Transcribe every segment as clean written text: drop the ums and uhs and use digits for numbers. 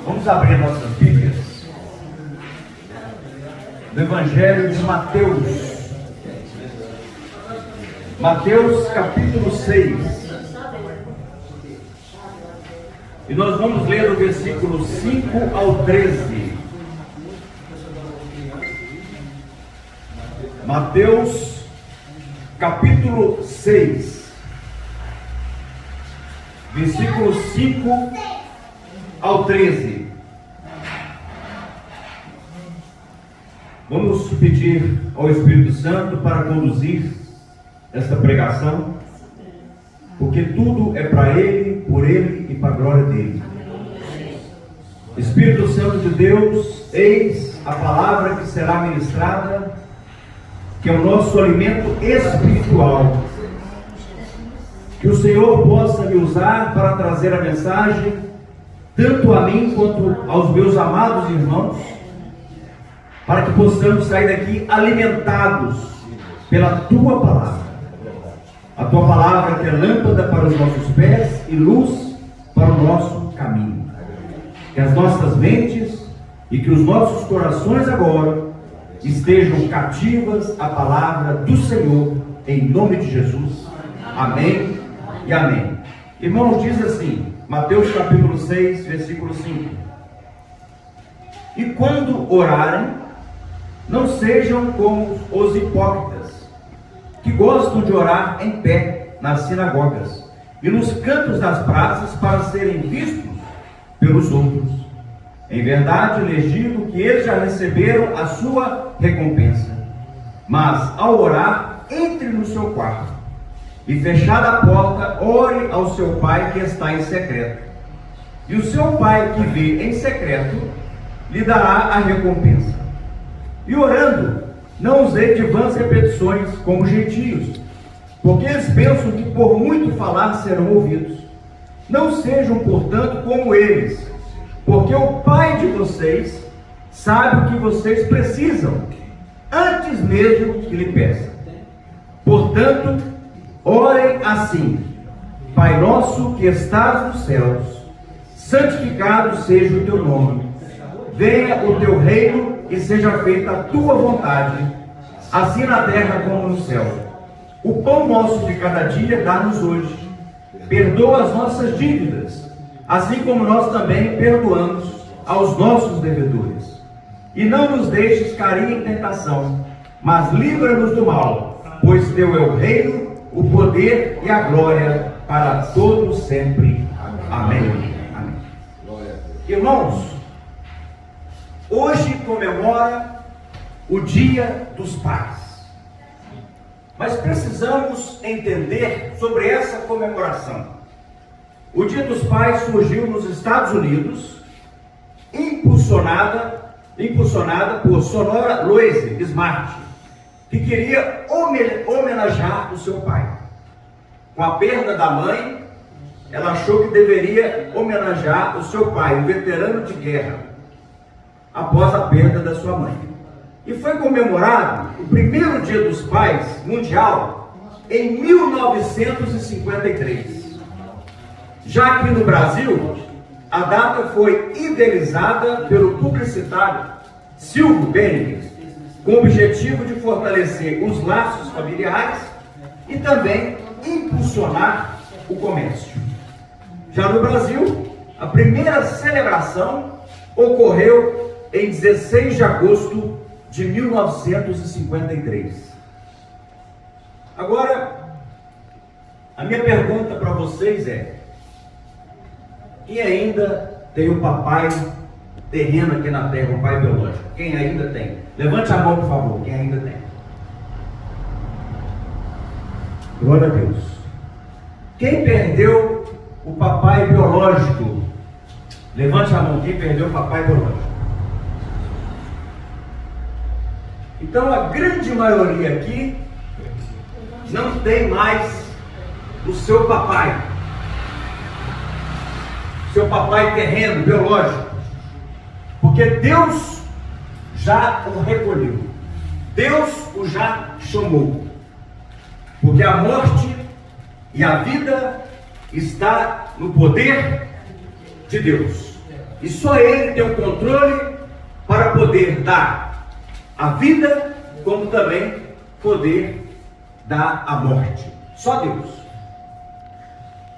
Vamos abrir nossas Bíblias no Evangelho de Mateus. Mateus capítulo 6. E nós vamos ler o versículo 5 ao 13. Mateus capítulo 6, versículo 5 ao 13. Vamos pedir ao Espírito Santo para conduzir esta pregação, porque tudo é para Ele, por Ele e para a glória dEle. Espírito Santo de Deus, eis a palavra que será ministrada, que é o nosso alimento espiritual. Que o Senhor possa me usar para trazer a mensagem, tanto a mim quanto aos meus amados irmãos, para que possamos sair daqui alimentados pela Tua palavra. A Tua palavra que é lâmpada para os nossos pés e luz para o nosso caminho. Que as nossas mentes e que os nossos corações agora estejam cativas à palavra do Senhor, em nome de Jesus. Amém e amém. Irmãos, diz assim, Mateus capítulo 6, versículo 5. E quando orarem, não sejam como os hipócritas, que gostam de orar em pé nas sinagogas e nos cantos das praças para serem vistos pelos outros. Em verdade, lhes digo que eles já receberam a sua recompensa. Mas, ao orar, entre no seu quarto e, fechada a porta, ore ao seu Pai que está em secreto. E o seu Pai que vê em secreto lhe dará a recompensa. E orando, não usei de vãs repetições como gentios, porque eles pensam que por muito falar serão ouvidos. Não sejam, portanto, como eles, porque o Pai de vocês sabe o que vocês precisam, antes mesmo que lhe peçam. Portanto, orem assim: Pai nosso que estás nos céus, santificado seja o teu nome. Venha o teu reino e seja feita a tua vontade, assim na terra como no céu. O pão nosso de cada dia dá-nos hoje. Perdoa as nossas dívidas, assim como nós também perdoamos aos nossos devedores. E não nos deixes cair em tentação, mas livra-nos do mal, pois teu é o reino, o poder e a glória para todos sempre. Amém. Amém. Irmãos, hoje comemora o Dia dos Pais. Mas precisamos entender sobre essa comemoração. O Dia dos Pais surgiu nos Estados Unidos, impulsionada por Sonora Louise Smart, que queria homenagear o seu pai. Com a perda da mãe, ela achou que deveria homenagear o seu pai, um veterano de guerra, após a perda da sua mãe. E foi comemorado o primeiro Dia dos Pais mundial em 1953. Já aqui no Brasil, a data foi idealizada pelo publicitário Silvio Benning, com o objetivo de fortalecer os laços familiares e também impulsionar o comércio. Já no Brasil, a primeira celebração ocorreu em 16 de agosto de 1953. Agora, a minha pergunta para vocês é: quem ainda tem o papai terreno aqui na terra, o pai biológico? Quem ainda tem? Levante a mão, por favor, quem ainda tem. Glória a Deus. Quem perdeu o papai biológico? Levante a mão, quem perdeu o papai biológico? Então a grande maioria aqui não tem mais o seu papai terreno, biológico, porque Deus já o recolheu, Deus o já chamou, porque a morte e a vida está no poder de Deus. E só Ele tem o controle para poder dar a vida, como também poder dar a morte. Só Deus.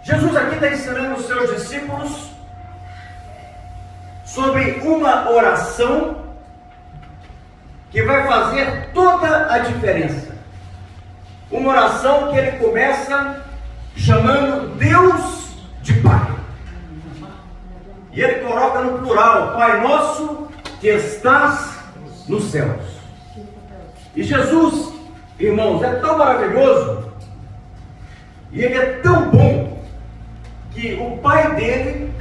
Jesus aqui está ensinando os seus discípulos sobre uma oração que vai fazer toda a diferença. Uma oração que ele começa chamando Deus de Pai. E ele coloca no plural: Pai nosso que estás nos céus. E Jesus, irmãos, é tão maravilhoso, e ele é tão bom, que o Pai dele,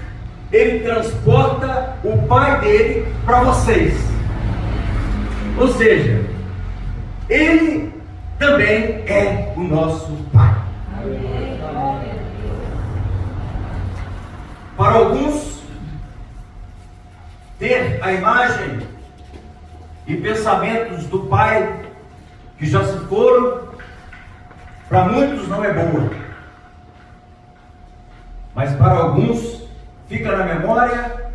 ele transporta o Pai dele para vocês. Ou seja, ele também é o nosso Pai. Para alguns, ter a imagem e pensamentos do Pai que já se foram, para muitos não é boa. Mas para alguns fica na memória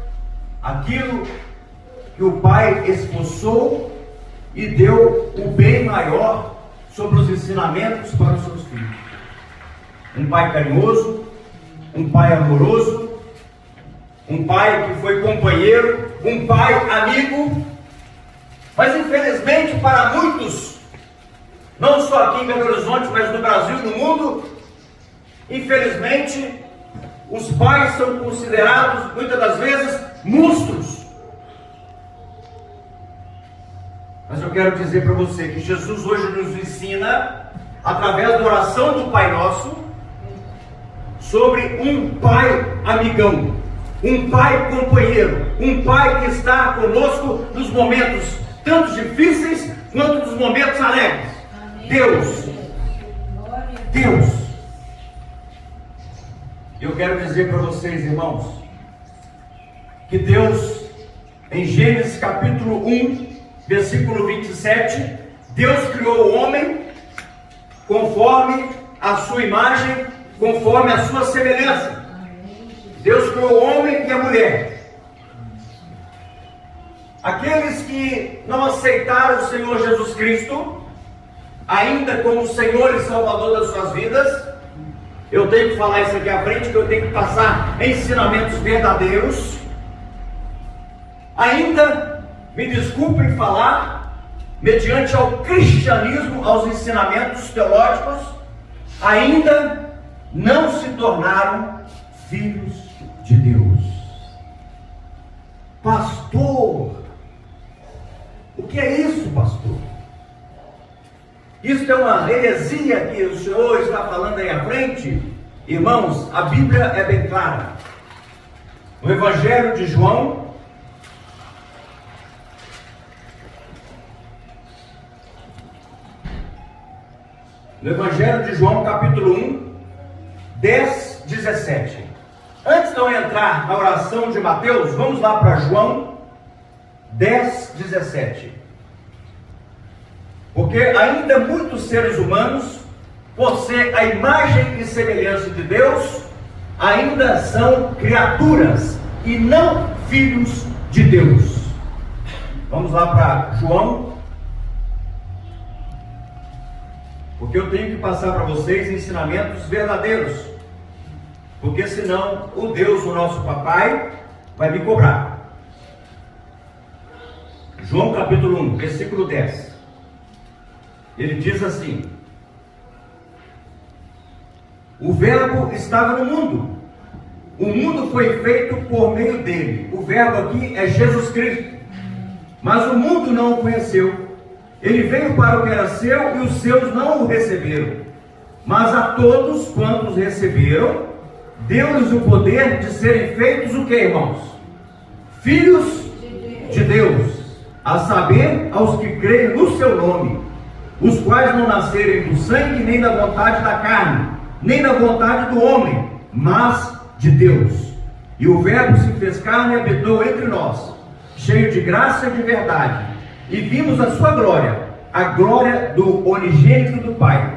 aquilo que o Pai esforçou e deu o bem maior sobre os ensinamentos para os seus filhos. Um Pai carinhoso, um Pai amoroso, um Pai que foi companheiro, um Pai amigo. Mas infelizmente para muitos, não só aqui em Belo Horizonte, mas no Brasil e no mundo, infelizmente, os pais são considerados, muitas das vezes, monstros. Mas eu quero dizer para você que Jesus hoje nos ensina, através da oração do Pai Nosso, sobre um Pai amigão, um Pai companheiro, um Pai que está conosco nos momentos tanto difíceis quanto nos momentos alegres. Deus. Eu quero dizer para vocês, irmãos, que Deus, em Gênesis capítulo 1, versículo 27, Deus criou o homem conforme a sua imagem, conforme a sua semelhança. Deus criou o homem e a mulher. Aqueles que não aceitaram o Senhor Jesus Cristo, ainda como Senhor e Salvador das suas vidas, eu tenho que falar isso aqui à frente, que eu tenho que passar ensinamentos verdadeiros. Ainda, me desculpem falar, mediante ao cristianismo, aos ensinamentos teológicos, ainda não se tornaram filhos de Deus. Pastor, o que é isso, pastor? Isso é uma heresia que o Senhor está falando aí à frente? Irmãos, a Bíblia é bem clara. No Evangelho de João, capítulo 1, 10, 17. Antes de eu entrar na oração de Mateus, vamos lá para João 10, 17. Porque ainda muitos seres humanos, por ser a imagem e semelhança de Deus, ainda são criaturas e não filhos de Deus. Vamos lá para João, porque eu tenho que passar para vocês ensinamentos verdadeiros, porque senão o Deus, o nosso papai, vai me cobrar. João capítulo 1, versículo 10. Ele diz assim: o verbo estava no mundo, o mundo foi feito por meio dele. O verbo aqui é Jesus Cristo, mas o mundo não o conheceu. Ele veio para o que era seu e os seus não o receberam. Mas a todos quantos receberam, deu-lhes o poder de serem feitos o que, irmãos? Filhos de Deus, a saber, aos que creem no seu nome, os quais não nascerem do sangue, nem da vontade da carne, nem da vontade do homem, mas de Deus. E o verbo se fez carne e habitou entre nós, cheio de graça e de verdade, e vimos a sua glória, a glória do unigênito do Pai.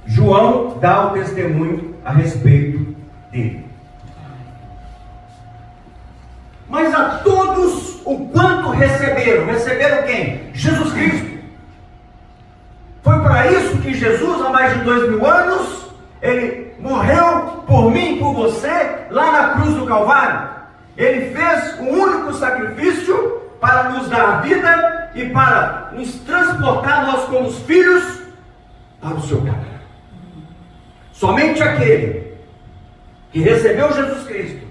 João dá o testemunho a respeito dele. mas a todos o quanto receberam. Receberam quem? Jesus Cristo. Foi para isso que Jesus, há mais de 2000 anos, Ele morreu por mim e por você, lá na cruz do Calvário. Ele fez um único sacrifício para nos dar vida e para nos transportar, nós como os filhos, para o seu Pai. Somente aquele que recebeu Jesus Cristo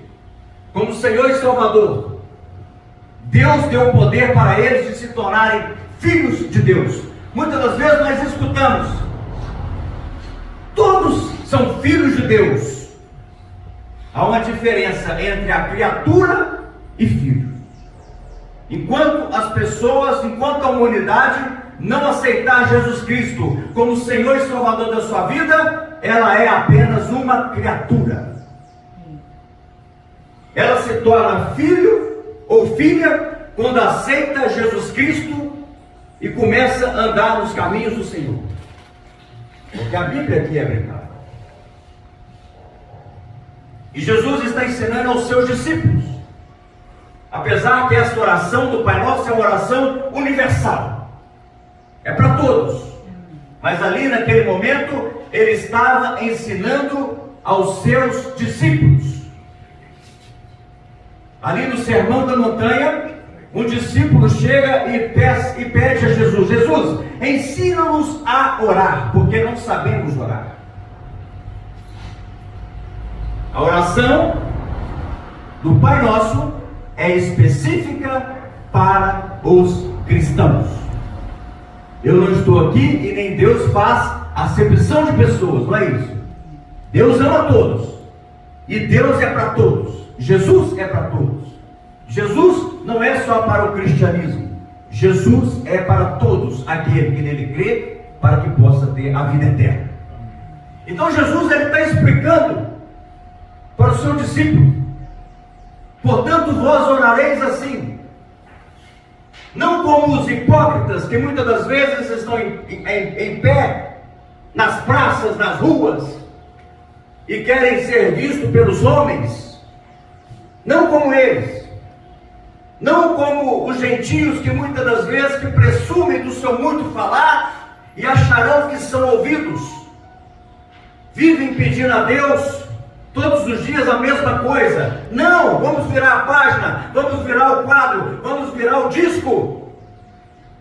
como Senhor e Salvador, Deus deu o poder para eles de se tornarem filhos de Deus. Muitas das vezes nós escutamos: todos são filhos de Deus. Há uma diferença entre a criatura e filho. Enquanto as pessoas, enquanto a humanidade não aceitar Jesus Cristo como Senhor e Salvador da sua vida, ela é apenas uma criatura. Ela se torna filho ou filha quando aceita Jesus Cristo e começa a andar nos caminhos do Senhor. Porque a Bíblia aqui é brincar. E Jesus está ensinando aos seus discípulos, apesar que esta oração do Pai Nosso é uma oração universal, é para todos, mas ali naquele momento ele estava ensinando aos seus discípulos. Ali no Sermão da Montanha, um discípulo chega e pede a Jesus: Jesus, ensina-nos a orar, porque não sabemos orar. A oração do Pai Nosso é específica para os cristãos. Eu não estou aqui e nem Deus faz acepção de pessoas, não é isso. Deus ama todos e Deus é para todos. Jesus é para todos. Jesus não é só para o cristianismo. Jesus é para todos, aquele que nele crê, para que possa ter a vida eterna. Então Jesus está explicando para o seu discípulo: portanto vós orareis assim, não como os hipócritas que muitas das vezes estão em pé nas praças, nas ruas, e querem ser vistos pelos homens. Não como eles, não como os gentios que muitas das vezes que presumem do seu muito falar e acharão que são ouvidos, vivem pedindo a Deus todos os dias a mesma coisa. Não, vamos virar a página, vamos virar o quadro, vamos virar o disco.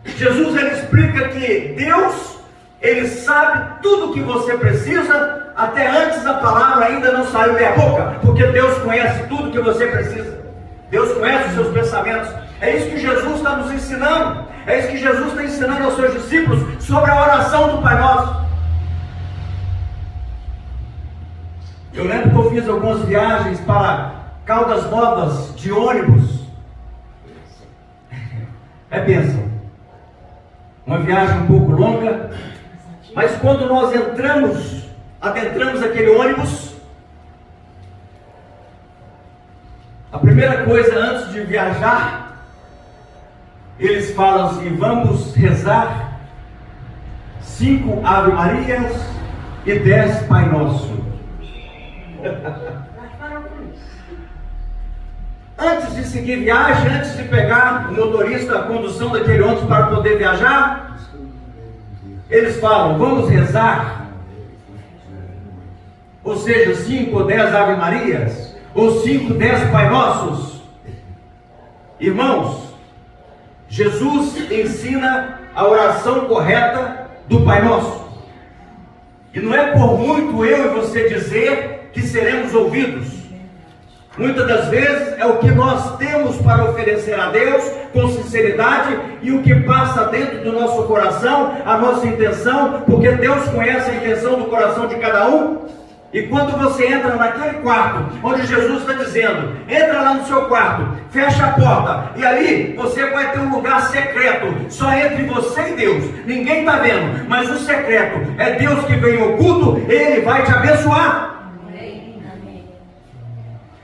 Jesus ele explica que Deus, ele sabe tudo o que você precisa, até antes a palavra ainda não saiu da boca, porque Deus conhece tudo que você precisa. Deus conhece os seus pensamentos. É isso que Jesus está nos ensinando. É isso que Jesus está ensinando aos seus discípulos sobre a oração do Pai Nosso. Eu lembro que eu fiz algumas viagens para Caldas Novas de ônibus. É bênção. Uma viagem um pouco longa, mas quando nós adentramos aquele ônibus, a primeira coisa antes de viajar, eles falam assim: vamos rezar 5 Ave Marias e 10 Pai Nosso. Antes de seguir viagem, antes de pegar o motorista, a condução daquele ônibus para poder viajar, eles falam: vamos rezar, ou seja, 5 ou 10 Ave Marias, ou 5, 10 Pai Nossos. Irmãos, Jesus ensina a oração correta do Pai Nosso, e não é por muito eu e você dizer que seremos ouvidos. Muitas das vezes é o que nós temos para oferecer a Deus com sinceridade e o que passa dentro do nosso coração, a nossa intenção, porque Deus conhece a intenção do coração de cada um. E quando você entra naquele quarto, onde Jesus está dizendo: entra lá no seu quarto, fecha a porta, e ali você vai ter um lugar secreto, só entre você e Deus, ninguém está vendo, mas o secreto é Deus que vem oculto, Ele vai te abençoar.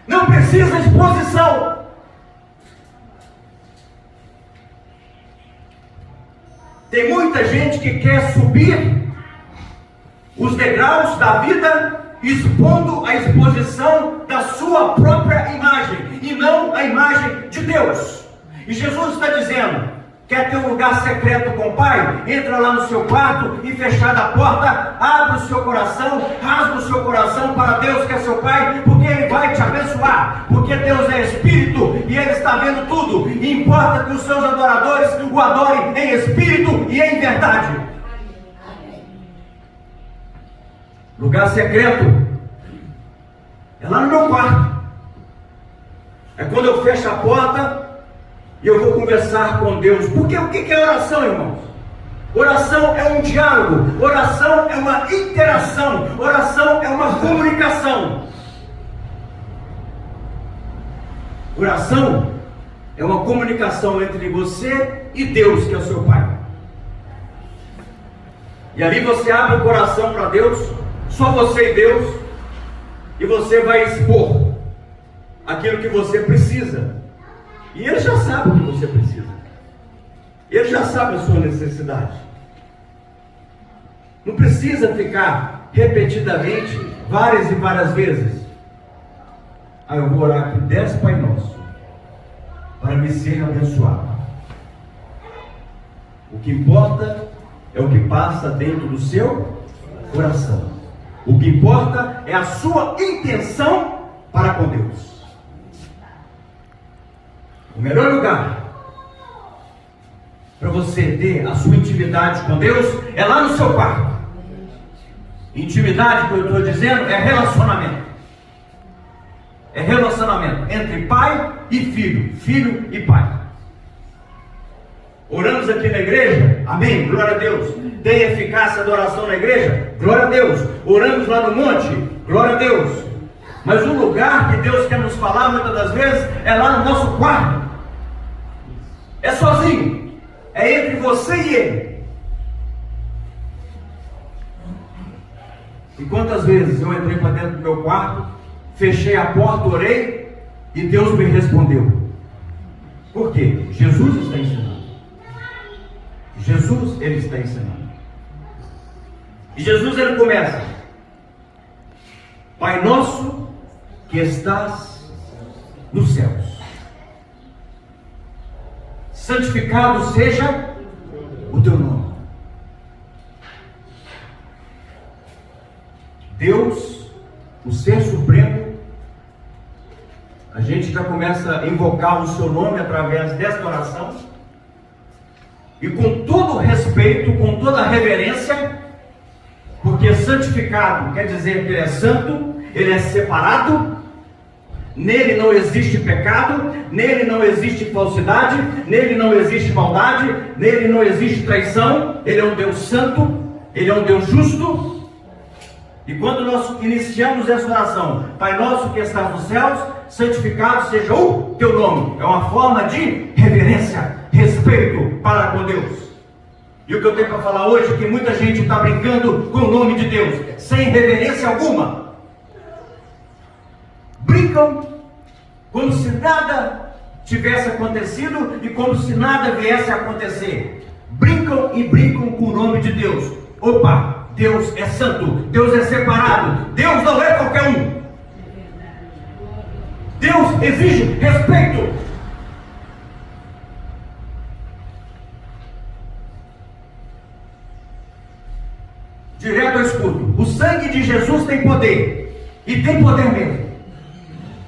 Não precisa exposição. Tem muita gente que quer subir os degraus da vida expondo a exposição da sua própria imagem. e não a imagem de Deus. E Jesus está dizendo: quer ter um lugar secreto com o Pai? Entra lá no seu quarto e, fechada a porta, abre o seu coração, rasga o seu coração para Deus, que é seu Pai, porque Ele vai te abençoar, porque Deus é Espírito e Ele está vendo tudo, e importa que os seus adoradores o adorem em Espírito e em verdade. Lugar secreto é lá no meu quarto, é quando eu fecho a porta e eu vou conversar com Deus. Porque o que é oração, irmãos? Oração é um diálogo, oração é uma interação, oração é uma comunicação. Oração é uma comunicação entre você e Deus, que é o seu Pai. E ali você abre o coração para Deus, só você e Deus, e você vai expor aquilo que você precisa. E Ele já sabe o que você precisa. Ele já sabe a sua necessidade. Não precisa ficar repetidamente, várias e várias vezes: eu vou orar aqui 10 Pai Nosso, para me ser abençoado. O que importa é o que passa dentro do seu coração. O que importa é a sua intenção para com Deus. O melhor lugar para você ter a sua intimidade com Deus é lá no seu quarto. Intimidade, que eu estou dizendo, é relacionamento. É relacionamento entre pai e filho, filho e pai. Oramos aqui na igreja, amém, glória a Deus. Tem eficácia da oração na igreja, glória a Deus. Oramos lá no monte, glória a Deus. Mas o lugar que Deus quer nos falar muitas das vezes é lá no nosso quarto. É sozinho, é entre você e Ele. E quantas vezes eu entrei para dentro do meu quarto, fechei a porta, orei e Deus me respondeu. Por quê? Jesus está ensinando. Jesus, Ele está ensinando. E Jesus, Ele começa: Pai nosso que estás nos céus, santificado seja o teu nome. Deus, o Ser Supremo, a gente já começa a invocar o seu nome através desta oração, e com todo respeito, com toda reverência, porque santificado quer dizer que Ele é santo, Ele é separado, nele não existe pecado, nele não existe falsidade, nele não existe maldade, nele não existe traição. Ele é um Deus santo, Ele é um Deus justo. E quando nós iniciamos essa oração, Pai nosso que estás nos céus, santificado seja o teu nome, é uma forma de reverência, respeito para com Deus. E o que eu tenho para falar hoje é que muita gente está brincando com o nome de Deus, sem reverência alguma. Brincam como se nada tivesse acontecido e como se nada viesse a acontecer. Brincam e brincam com o nome de Deus. Opa, Deus é santo, Deus é separado, Deus não é qualquer um. Deus exige respeito. Direto eu escuto: o sangue de Jesus tem poder, e tem poder mesmo.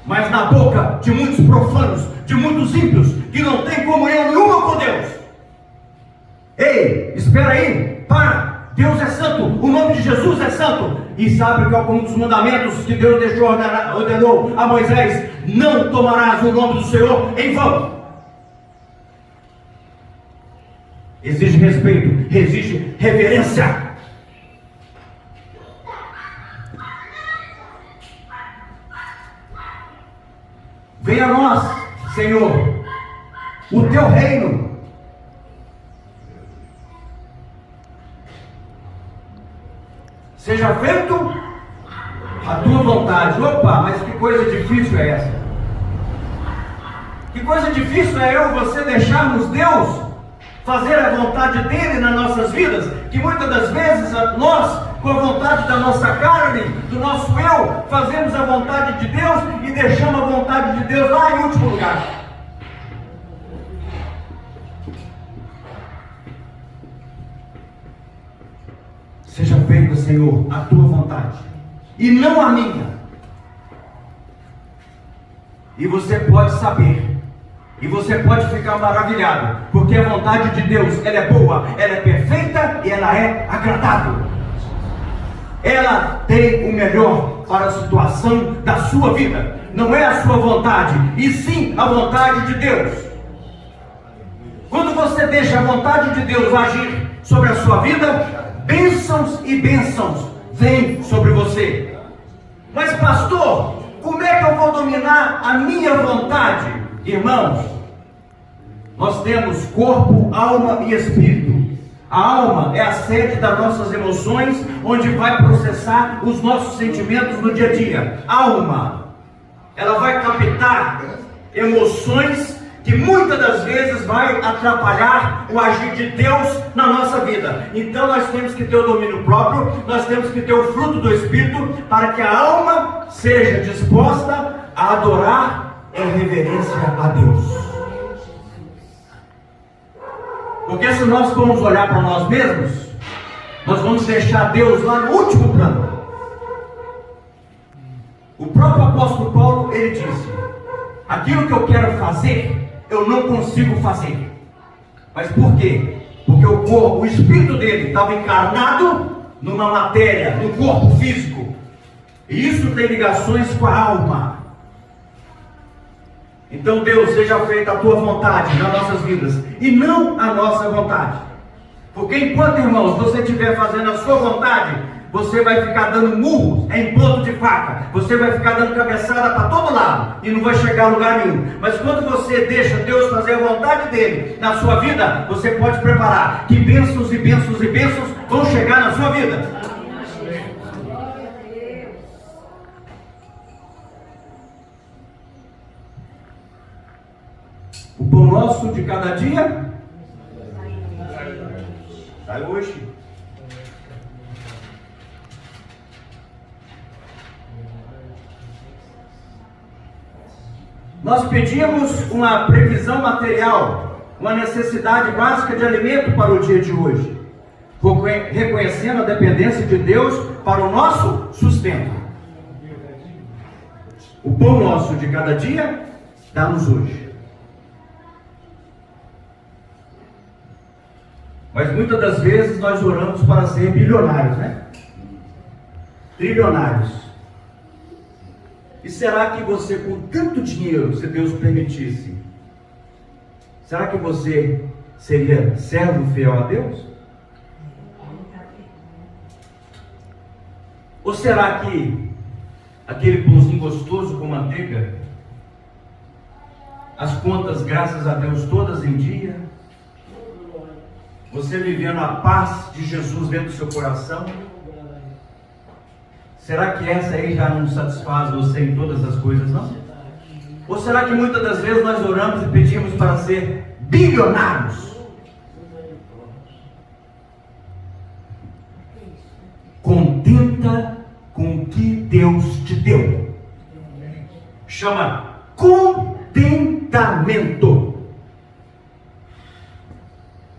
Mas na boca de muitos profanos, de muitos ímpios, que não tem comunhão nenhuma com Deus. Ei, espera aí, para. Deus é santo, o nome de Jesus é santo. E sabe que é um dos mandamentos que Deus ordenou a Moisés: não tomarás o nome do Senhor em vão. Exige respeito, exige reverência. Venha a nós, Senhor, o teu reino. Seja feito a tua vontade. Opa, mas que coisa difícil é essa? Que coisa difícil é eu e você deixarmos Deus fazer a vontade dele nas nossas vidas, que muitas das vezes nós com a vontade da nossa carne, do nosso eu, fazemos a vontade de Deus e deixamos a vontade de Deus lá em último lugar. Seja feita, Senhor, a tua vontade e não a minha. E você pode saber, e você pode ficar maravilhado, porque a vontade de Deus, ela é boa, ela é perfeita e ela é agradável. Ela tem o melhor para a situação da sua vida. Não é a sua vontade, e sim a vontade de Deus. Quando você deixa a vontade de Deus agir sobre a sua vida, bênçãos e bênçãos vêm sobre você. Mas pastor, como é que eu vou dominar a minha vontade? Irmãos, nós temos corpo, alma e espírito. A alma é a sede das nossas emoções, onde vai processar os nossos sentimentos no dia a dia. Alma, ela vai captar emoções que muitas das vezes vai atrapalhar o agir de Deus na nossa vida. Então nós temos que ter o domínio próprio, nós temos que ter o fruto do Espírito, para que a alma seja disposta a adorar em reverência a Deus. Porque se nós formos olhar para nós mesmos, nós vamos deixar Deus lá no último plano. O próprio apóstolo Paulo, ele disse: aquilo que eu quero fazer, eu não consigo fazer. Mas por quê? Porque o espírito dele estava encarnado numa matéria, num corpo físico. E isso tem ligações com a alma. Então Deus, seja feita a tua vontade nas nossas vidas e não a nossa vontade. Porque enquanto, irmãos, você estiver fazendo a sua vontade, você vai ficar dando murros em ponto de faca, você vai ficar dando cabeçada para todo lado e não vai chegar a lugar nenhum. Mas quando você deixa Deus fazer a vontade dele na sua vida, você pode preparar que bênçãos e bênçãos e bênçãos vão chegar na sua vida. O pão nosso de cada dia sai hoje. Nós pedimos uma previsão material, uma necessidade básica de alimento para o dia de hoje, reconhecendo a dependência de Deus para o nosso sustento. O pão nosso de cada dia dá-nos hoje. Mas muitas das vezes nós oramos para ser bilionários, né? Trilionários. E será que você, com tanto dinheiro, se Deus permitisse, será que você seria servo fiel a Deus? Ou será que aquele pãozinho gostoso com manteiga, as contas, graças a Deus, todas em dia, você vivendo a paz de Jesus dentro do seu coração, será que essa aí já não satisfaz você em todas as coisas, não? Ou será que muitas das vezes nós oramos e pedimos para ser bilionários? Contenta com o que Deus te deu. Chama contentamento.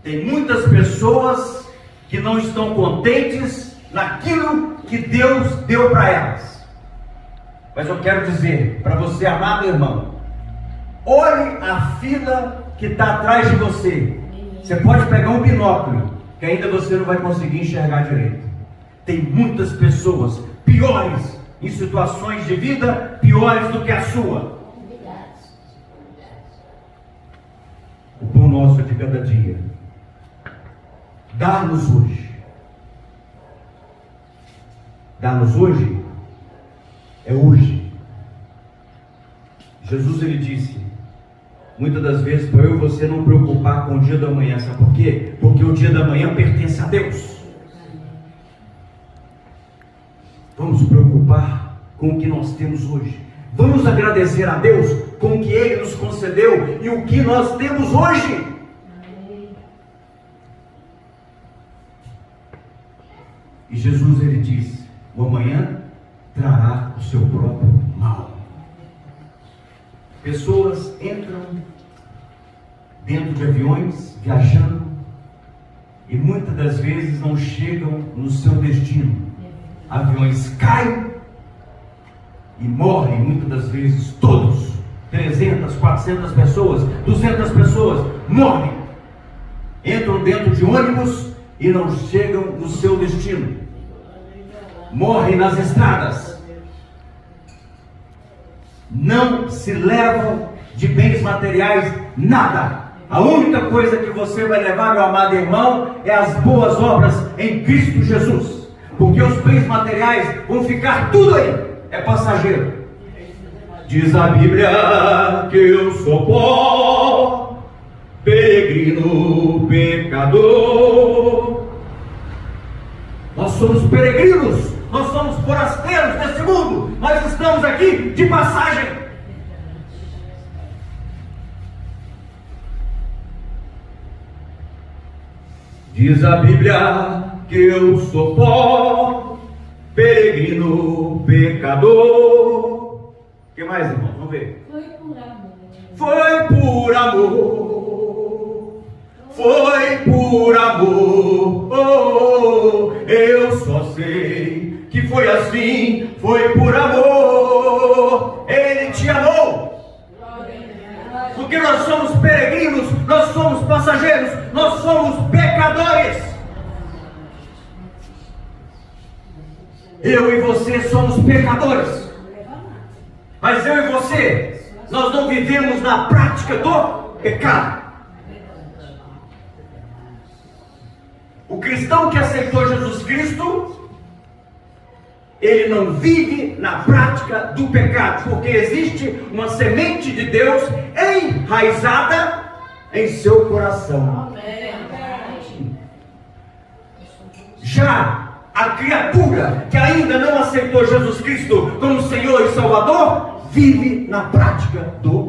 Tem muitas pessoas que não estão contentes naquilo que Deus deu para elas. Mas eu quero dizer para você, amado irmão, olhe a fila que está atrás de você. Você pode pegar um binóculo, que ainda você não vai conseguir enxergar direito. Tem muitas pessoas piores em situações de vida, piores do que a sua. O pão nosso de cada dia dá-nos hoje. Dá-nos hoje é hoje. Jesus, ele disse muitas das vezes para eu e você não preocupar com o dia da manhã. Sabe por quê? Porque o dia da manhã pertence a Deus. Vamos nos preocupar com o que nós temos hoje. Vamos agradecer a Deus com o que Ele nos concedeu e o que nós temos hoje. E Jesus, ele disse: o amanhã trará o seu próprio mal. Pessoas entram dentro de aviões, viajando, e muitas das vezes não chegam no seu destino. Aviões caem e morrem muitas das vezes todos. 300, 400 pessoas, 200 pessoas morrem. Entram dentro de ônibus e não chegam no seu destino. Morrem nas estradas. Não se levam de bens materiais nada. A única coisa que você vai levar, meu amado irmão, é as boas obras em Cristo Jesus. Porque os bens materiais vão ficar tudo aí. É passageiro. Diz a Bíblia que eu sou pó, peregrino, pecador. Nós somos peregrinos, nós somos forasteiros desse mundo. Nós estamos aqui de passagem. Diz a Bíblia que eu sou pó, peregrino, pecador. O que mais, irmão? Vamos ver. Foi por amor. Foi por amor. Foi por amor. Oh, eu só sei que foi assim. Foi por amor. Ele te amou. Porque nós somos peregrinos, nós somos passageiros, nós somos pecadores. Eu e você somos pecadores. Mas eu e você, nós não vivemos na prática do pecado. O cristão que aceitou Jesus Cristo, ele não vive na prática do pecado, porque existe uma semente de Deus enraizada em seu coração. Já a criatura que ainda não aceitou Jesus Cristo como Senhor e Salvador, vive na prática do